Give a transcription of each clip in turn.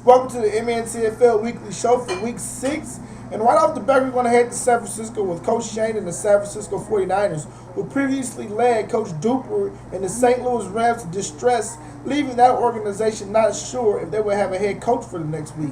Welcome to the MNCFL Weekly Show for Week 6. And right off the bat, we're going to head to San Francisco with Coach Shane and the San Francisco 49ers, who previously led Coach Duper and the St. Louis Rams to distress, leaving that organization not sure if they would have a head coach for the next week.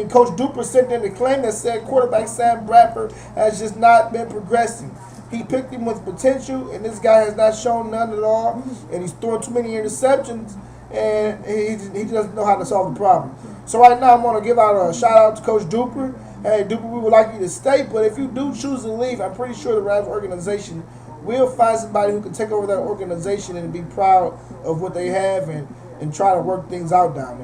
Coach Duper sent in a claim that said quarterback Sam Bradford has just not been progressing. He picked him with potential, and this guy has not shown none at all, and he's throwing too many interceptions, and he doesn't know how to solve the problem. So right now I'm going to give out a shout out to Coach Duper. Hey, Duper, we would like you to stay, but if you do choose to leave, I'm pretty sure the Rams organization will find somebody who can take over that organization and be proud of what they have and try to work things out down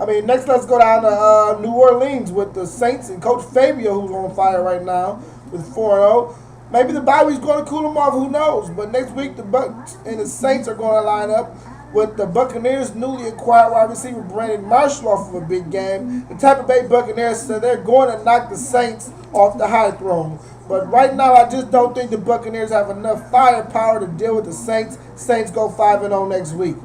there. Next let's go down to New Orleans with the Saints and Coach Fabio, who's on fire right now with 4-0. Maybe the bye week's going to cool them off, who knows? But next week the Bucs and the Saints are going to line up with the Buccaneers' newly acquired wide receiver Brandon Marshall off of a big game. The Tampa Bay Buccaneers said they're going to knock the Saints off the high throne. But right now, I just don't think the Buccaneers have enough firepower to deal with the Saints. Saints go 5-0 next week.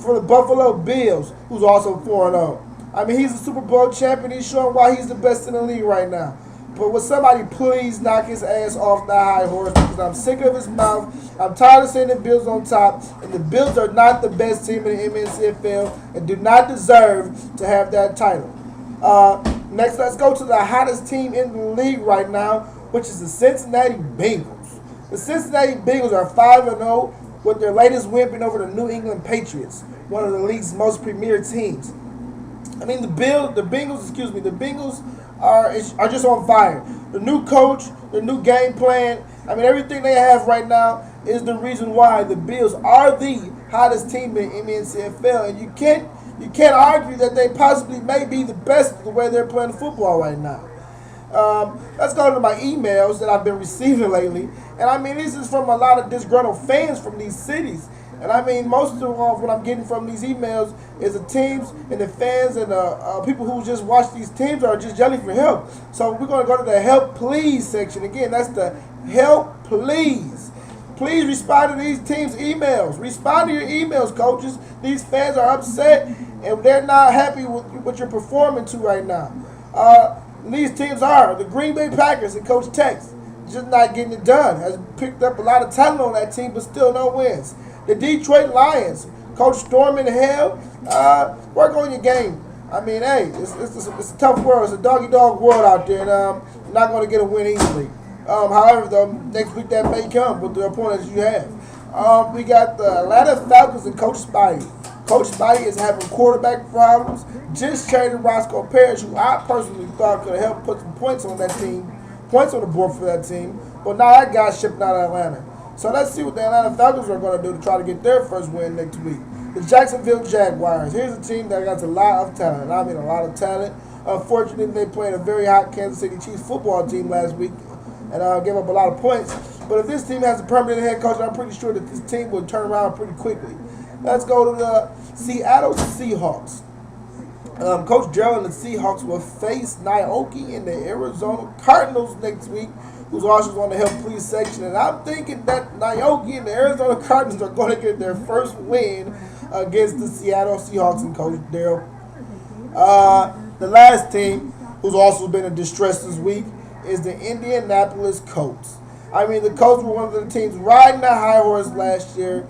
For the Buffalo Bills, who's also 4-0. He's a Super Bowl champion. He's showing why he's the best in the league right now. But would somebody please knock his ass off the high horse, because I'm sick of his mouth. I'm tired of seeing the Bills on top, and the Bills are not the best team in the MNCFL and do not deserve to have that title. Next, let's go to the hottest team in the league right now, which is the Cincinnati Bengals. The Cincinnati Bengals are 5-0 with their latest win being over the New England Patriots, one of the league's most premier teams. The Bengals are just on fire. The new coach, the new game plan, everything they have right now is the reason why the Bills are the hottest team in MNCFL, and you can't argue that they possibly may be the best the way they're playing football right now. Let's go to my emails that I've been receiving lately, and this is from a lot of disgruntled fans from these cities. And most of what I'm getting from these emails is the teams and the fans and the people who just watch these teams are just yelling for help. So we're going to go to the help please section. Again, that's the help please. Please respond to these teams' emails. Respond to your emails, coaches. These fans are upset and they're not happy with what you're performing to right now. These teams are the Green Bay Packers and Coach Tex, just not getting it done. Has picked up a lot of talent on that team, but still no wins. The Detroit Lions, Coach Storm in hell, work on your game. It's a tough world. It's a dog-eat-dog world out there, and you're not going to get a win easily. However, though, next week that may come with the opponents you have. We got the Atlanta Falcons and Coach Spidey. Coach Spidey is having quarterback problems. Just traded Roscoe Parrish, who I personally thought could help put some points on that team, points on the board for that team. But now that guy's shipped out of Atlanta. So let's see what the Atlanta Falcons are going to do to try to get their first win next week. The Jacksonville Jaguars. Here's a team that got a lot of talent. A lot of talent. Unfortunately, they played a very hot Kansas City Chiefs football team last week and gave up a lot of points. But if this team has a permanent head coach, I'm pretty sure that this team will turn around pretty quickly. Let's go to the Seattle Seahawks. Coach Gerald and the Seahawks will face Naoki and the Arizona Cardinals next week, who's also on the help please section. And I'm thinking that Naoki and the Arizona Cardinals are going to get their first win against the Seattle Seahawks and Coach Darrell. The last team, who's also been in distress this week, is the Indianapolis Colts. The Colts were one of the teams riding the high horse last year,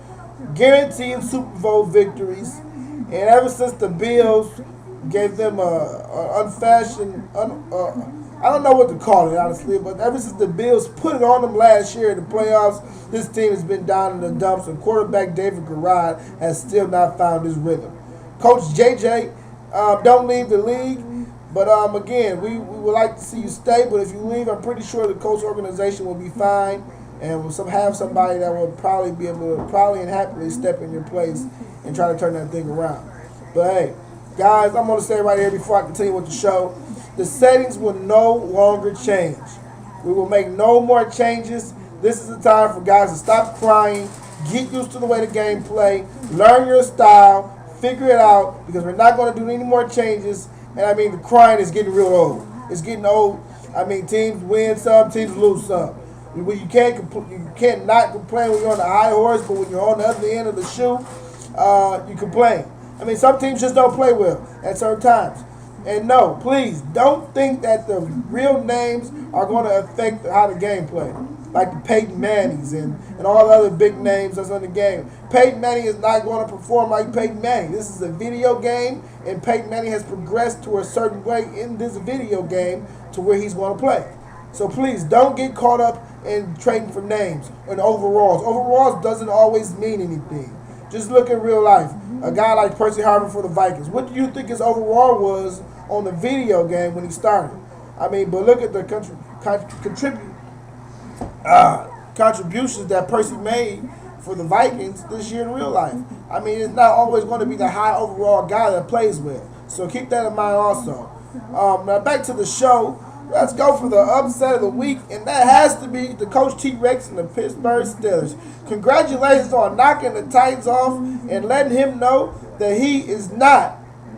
guaranteeing Super Bowl victories. And ever since the Bills gave them a unfashioned, I don't know what to call it, honestly, but ever since the Bills put it on them last year in the playoffs, this team has been down in the dumps, and quarterback David Garrard has still not found his rhythm. Coach JJ, don't leave the league, but again, we would like to see you stay, but if you leave, I'm pretty sure the Colts organization will be fine, and we'll have somebody that will probably be able to and happily step in your place and try to turn that thing around. But hey, guys, I'm going to say right here before I continue with the show, the settings will no longer change. We will make no more changes. This is the time for guys to stop crying, get used to the way the game play, learn your style, figure it out, because we're not going to do any more changes. And the crying is getting real old. It's getting old. Teams win some, teams lose some. You can't not complain when you're on the high horse, but when you're on the other end of the shoe, you complain. I mean, some teams just don't play well at certain times. And no, please don't think that the real names are going to affect how the game play. Like the Peyton Mannings and all the other big names that's in the game. Peyton Manning is not going to perform like Peyton Manning. This is a video game, and Peyton Manning has progressed to a certain way in this video game to where he's going to play. So please don't get caught up in trading for names and overalls. Overalls doesn't always mean anything. Just look at real life. A guy like Percy Harvin for the Vikings. What do you think his overall was on the video game when he started? I mean, but look at the contributions that Percy made for the Vikings this year in real life. I mean, it's not always going to be the high overall guy that plays well. So keep that in mind also. Now back to the show. Let's go for the upset of the week, and that has to be the Coach T-Rex and the Pittsburgh Steelers. Congratulations on knocking the Titans off and letting him know that he is not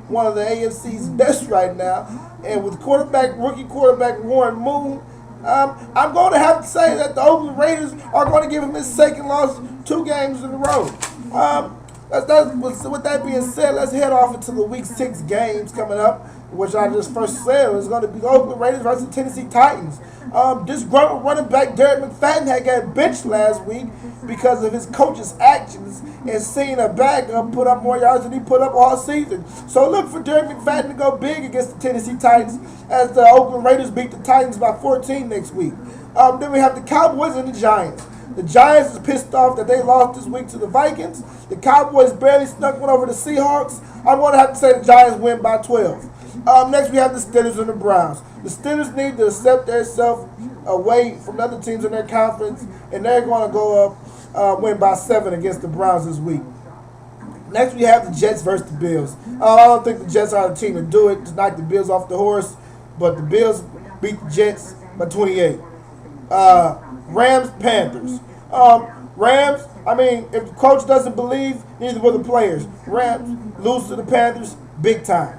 one of the AFC's best right now. And with rookie quarterback Warren Moon, I'm going to have to say that the Oakland Raiders are going to give him his second loss 2 games in a row. With that being said, let's head off into the Week 6 games coming up, which I just first said is going to be the Oakland Raiders versus the Tennessee Titans. Disgruntled running back Derek McFadden had got benched last week because of his coach's actions and seeing a backup put up more yards than he put up all season. So look for Derek McFadden to go big against the Tennessee Titans as the Oakland Raiders beat the Titans by 14 next week. Then we have the Cowboys and the Giants. The Giants is pissed off that they lost this week to the Vikings. The Cowboys barely snuck one over the Seahawks. I'm going to have to say the Giants win by 12. Next, we have the Steelers and the Browns. The Steelers need to accept themselves away from the other teams in their conference, and they're going to go up, win by 7 against the Browns this week. Next, we have the Jets versus the Bills. I don't think the Jets are the team to do it, to knock the Bills off the horse, but the Bills beat the Jets by 28. Rams, Panthers. Rams, I mean, if the coach doesn't believe, neither will the players. Rams lose to the Panthers big time.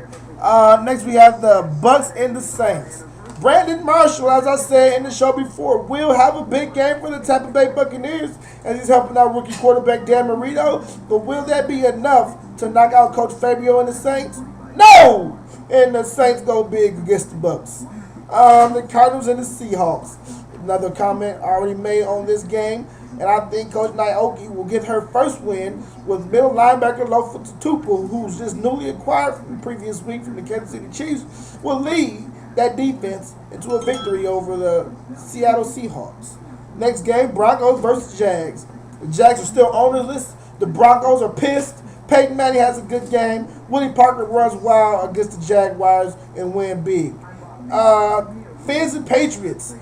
Next, we have the Bucks and the Saints. Brandon Marshall, as I said in the show before, will have a big game for the Tampa Bay Buccaneers as he's helping out rookie quarterback Dan Marino. But will that be enough to knock out Coach Fabio and the Saints? No! And the Saints go big against the Bucks. The Cardinals and the Seahawks. Another comment already made on this game, and I think Coach Naoki will get her first win with middle linebacker Lofa Tatupu, who's just newly acquired from the previous week from the Kansas City Chiefs, will lead that defense into a victory over the Seattle Seahawks. Next game, Broncos versus Jags. The Jags are still ownerless. The Broncos are pissed. Peyton Manning has a good game. Willie Parker runs wild against the Jaguars and win big. Fans and Patriots.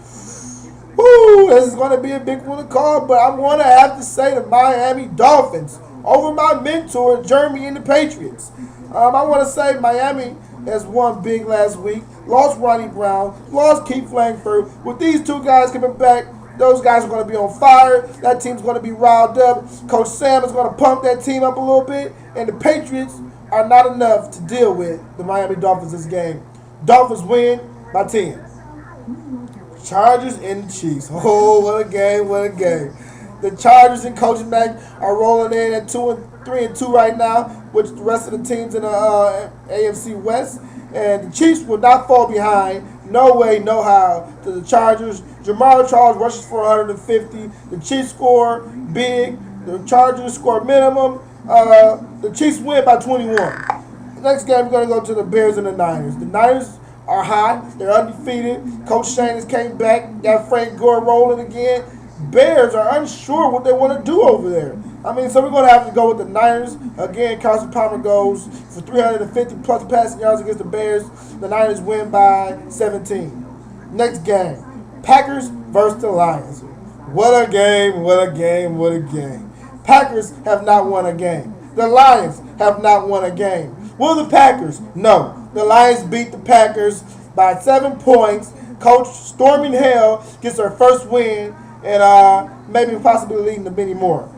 Woo, this is going to be a big one to call, but I'm going to have to say the Miami Dolphins over my mentor, Jeremy and the Patriots. I want to say Miami has won big last week, lost Ronnie Brown, lost Keith Langford. With these 2 guys coming back, those guys are going to be on fire. That team's going to be riled up. Coach Sam is going to pump that team up a little bit, and the Patriots are not enough to deal with the Miami Dolphins this game. Dolphins win by 10. Chargers and the Chiefs. Oh, what a game, what a game. The Chargers and Coach Mack are rolling in at 3-2 right now, with the rest of the teams in the AFC West. And the Chiefs will not fall behind. No way, no how to the Chargers. Jamal Charles rushes for 150. The Chiefs score big. The Chargers score minimum. The Chiefs win by 21. Next game, we're going to go to the Bears and the Niners. The Niners are hot. They're undefeated. Coach Shane has came back. Got Frank Gore rolling again. Bears are unsure what they want to do over there. I mean, so we're going to have to go with the Niners. Again, Carson Palmer goes for 350-plus passing yards against the Bears. The Niners win by 17. Next game, Packers versus the Lions. What a game, what a game, what a game. Packers have not won a game. The Lions have not won a game. Will the Packers? No. The Lions beat the Packers by 7 points. Coach Storming Hell gets her first win and maybe possibly leading to many more.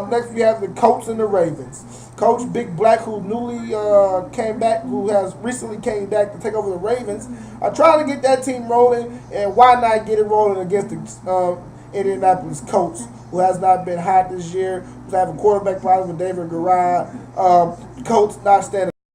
Next, we have the Colts and the Ravens. Coach Big Black, who newly came back, who has recently came back to take over the Ravens, are trying to get that team rolling, and why not get it rolling against the Indianapolis Colts, who has not been hot this year, having quarterback problems with David Garrard. Coach not staying